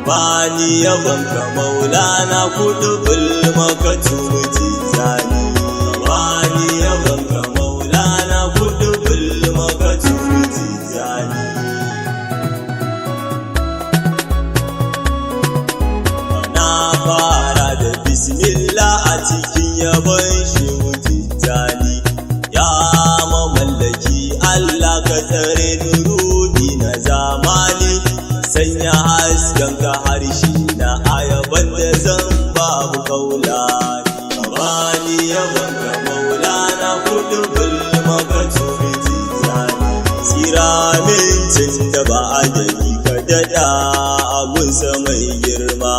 bani yabanka maulana kudubul makatumu tijani bani yabanka maulana kudubul makatumu tijani na fara da bismillah a cikin yabon shehu tijani ya mamallaki Allah ka tsare ni ruhi na zamani sanya haskenka harshe na ayaban da zan babu kaulani bani yabanka maulana kudubul makatumu tijani siramincin da ba adadi ka dada abunsa mai girma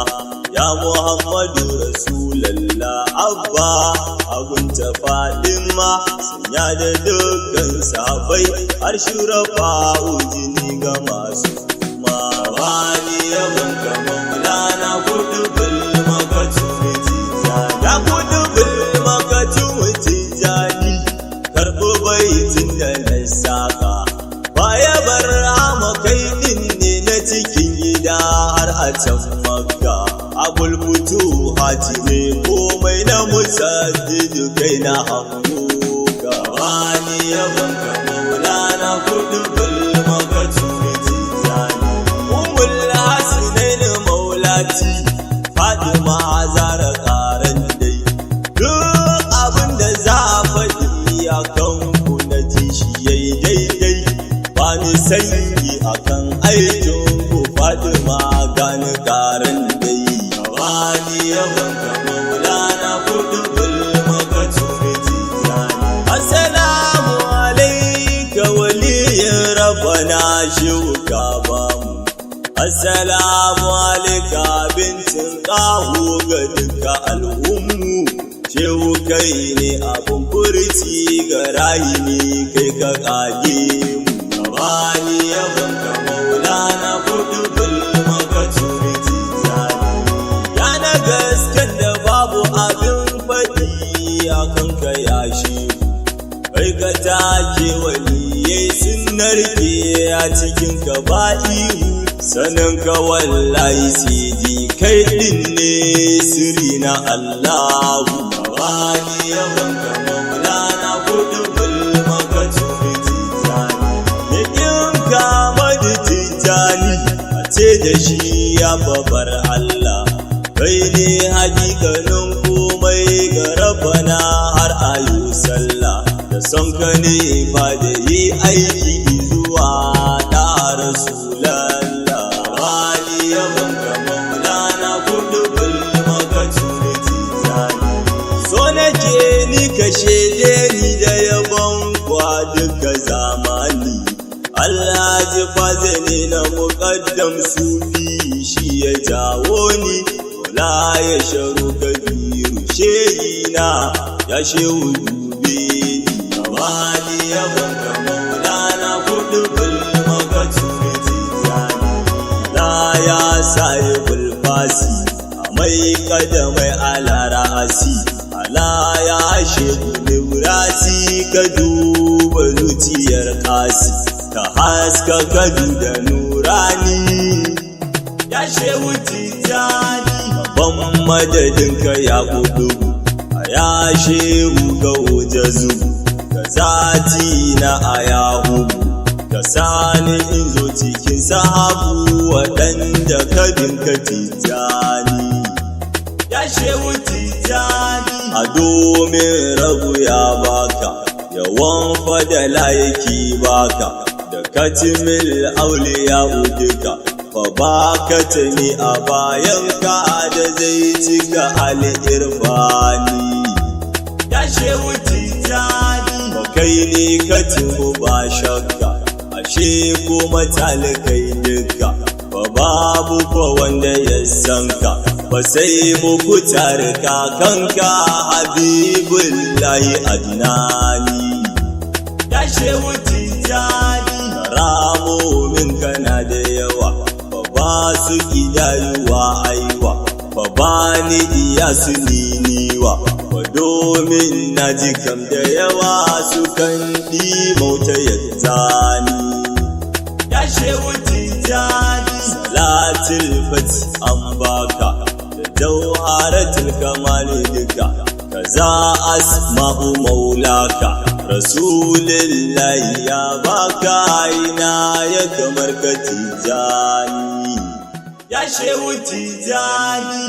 ya Muhammadu Rasulallah abba abunta Fadima sanya da dukkan sahabbai har shurafa ujini ga masu kuma bani yabanka maulana kudubul makatumu tijani ya kudubul makatumu tijani karɓo baitin da na saka baya barhama kai din ne na cikin gida har a can Makka abul futuhati ne komai na musaddidu kai na hakuka bani yabanka maulana kudubul makatumu tijani ummul hasinain maulati Fadima zara karan dai duk abinda za a faɗi a kanku na ji shi yayi daidai bani sanyi akan aikin ku Fadima gani karan dai bani yabanka maulana kudubul makatumu tijani assalamu alayka waliyin rabbana shuka bamu assalamu alayka bintin qahu ga duka al'ummu shehu kai ne abun furci ga rahimi kai ka kage mu bani yabanka maulana kudubul makatumu tijani ya na gasken da babu abin faɗi a kanka yashi kai ka take waliyai sun narke a cikin ka ba ihu sanin ka wallahi sidi kai din ne sirri na Allahu bani yabanka maulana kudubul makatumu tijani yakin kamar tijani a ce da shi ya babar Allah kai ne hakikanin komai ga rabbana har ayu sallah da son ka ne ba da yi aiki zuwa da rasulallah bani yabanka maulana kudubul makatumu tijani so nake ni ka shede ni da yabon kwa duka zamani Allah ji fazani na muqaddam sufi shi ya jawo ni wala ya sharu kabiru shehina ya shehu dube ni bani yabanka maulana kudubul makatumu tijani la ya sahibul fasi mai kadamai ala ra'asi ala ya shehu librasi ka duba zuciyar kasi ka haska kadu da nurani ya shehu tijani ban madadinka ya kudubu a ya shehu ga ujazu ka zati na a yahubu ka sani in zo cikin sahabu waɗanda kabinka tijani ya shehu tijani a domin rabu ya baka yawan fadala yake baka da katimil auliya duka fa baka tani a bayanka da zai cika al'irfani ya shehu tijani ba kai ne katimu ba shakka ashe kuma talikai duka ba babu ko wanda ya sanka ba sai muku tare kakanka habibullahi adnani ya shehu tijani karamomin kana da yawa ba ba su idayuwa aiwa ba ba ni iya su niniwa ba domin na ji kam da yawa su kan mauta yadda ni ya shehu tijani salatul fati an baka da jauharatul kamali duka kaza asma'u maulaka rasulillahi ya baka ina ya kamar ka tijani ya shehu tijani